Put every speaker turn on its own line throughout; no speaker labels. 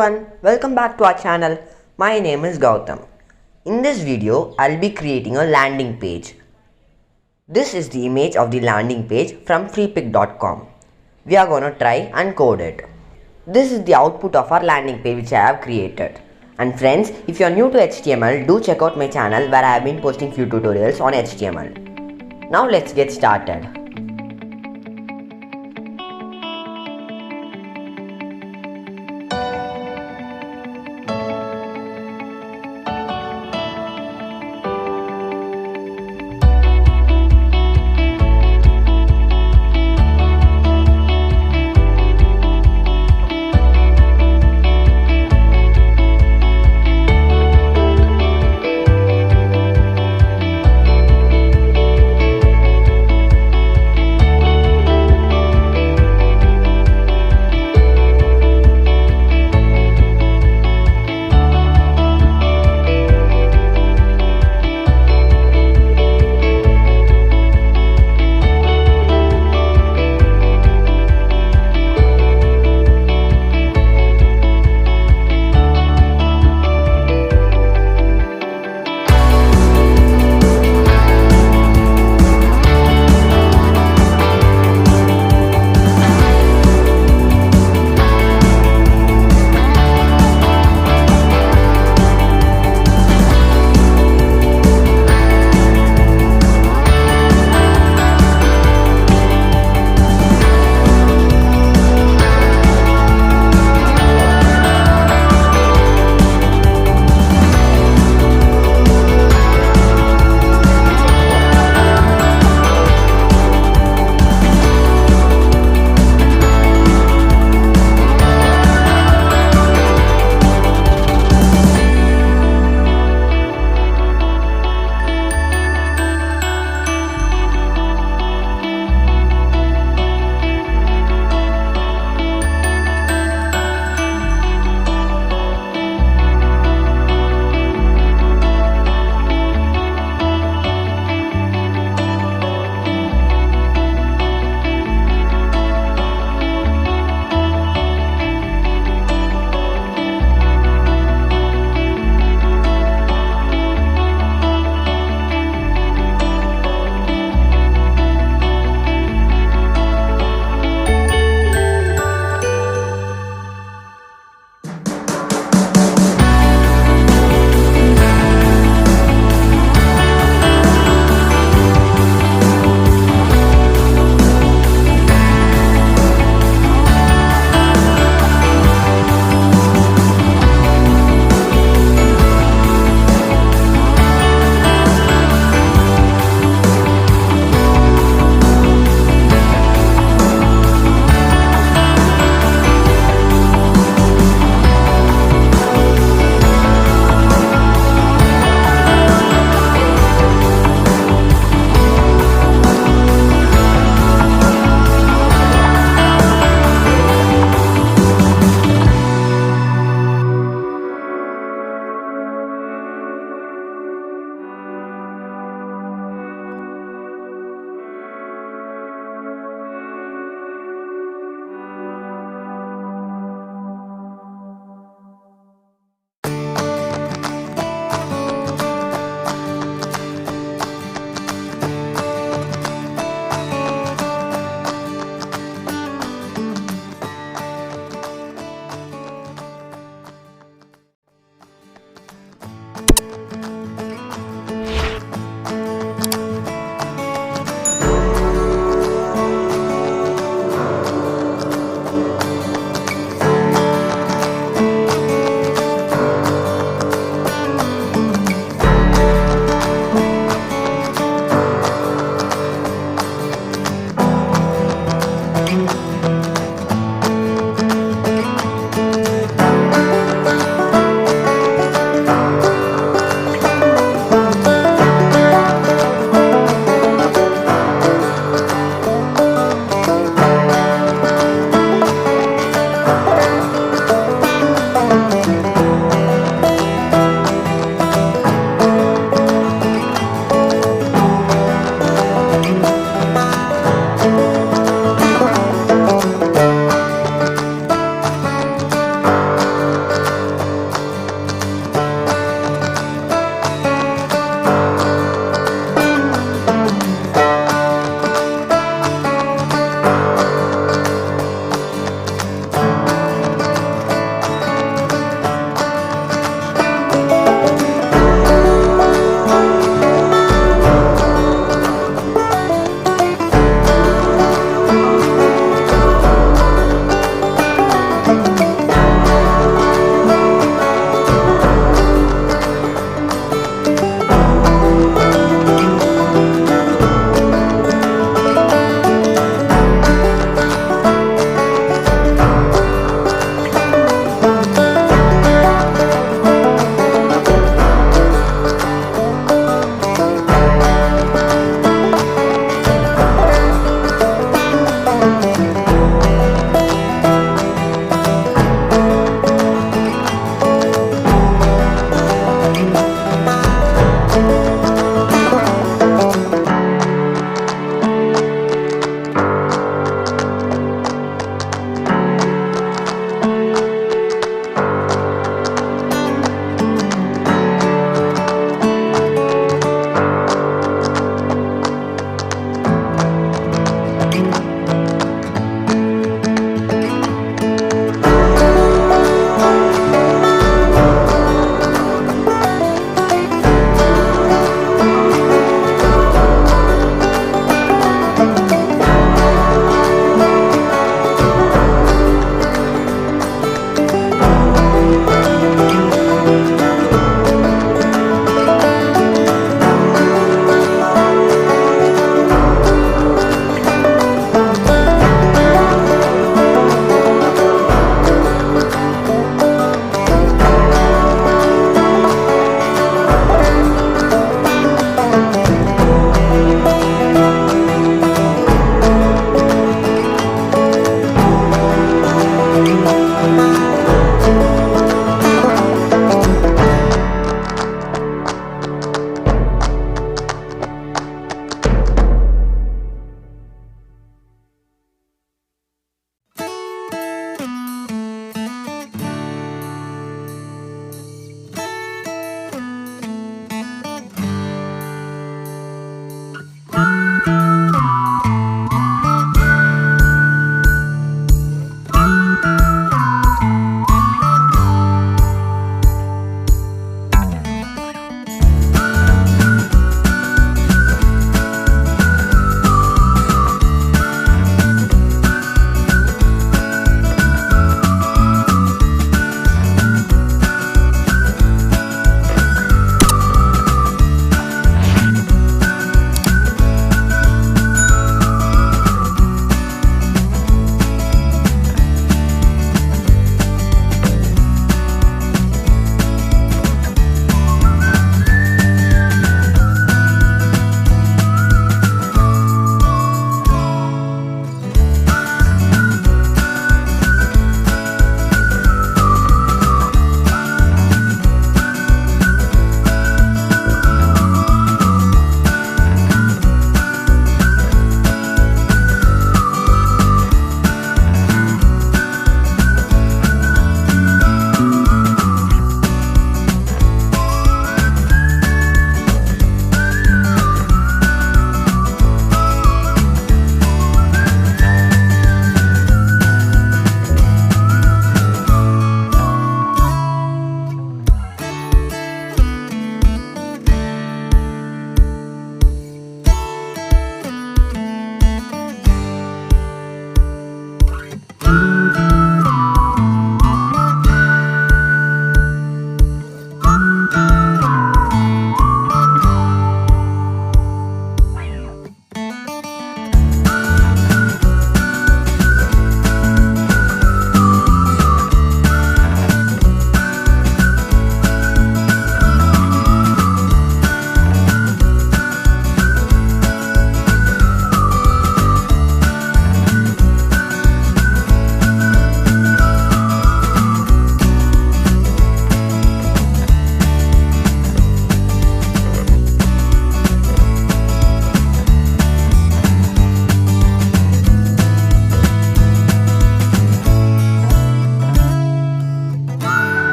everyone, welcome back to our channel. My name is Gautam. In this video, I'll be creating a landing page. This is the image of the landing page from freepik.com. We are gonna try and code it. This is the output of our landing page which I have created. And friends, if you are new to HTML, do check out my channel where I have been posting few tutorials on HTML. Now let's get started.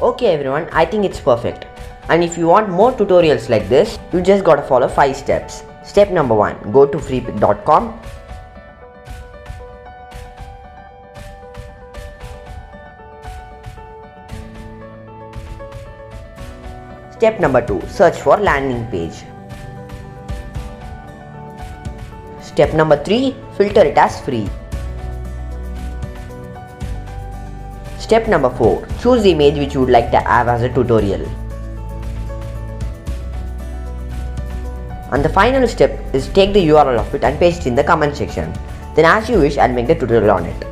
Okay everyone, I think it's perfect. And if you want more tutorials like this, you just gotta follow 5 steps. Step number 1, go to freepik.com. Step number 2, search for landing page. Step number 3, filter it as free. Step number 4, choose the image which you would like to have as a tutorial. And the final step is take the URL of it and paste it in the comment section. Then as you wish, I'll make the tutorial on it.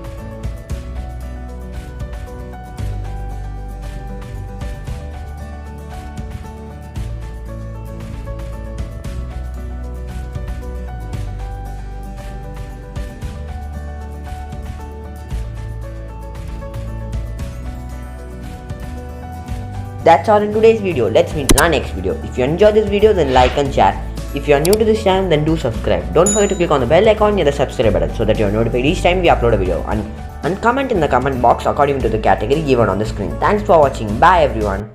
That's all in today's video. Let's meet in our next video. If you enjoyed this video, then like and share. If you are new to this channel, then do subscribe. Don't forget to click on the bell icon near the subscribe button so that you are notified each time we upload a video. And comment in the comment box according to the category given on the screen. Thanks for watching. Bye everyone.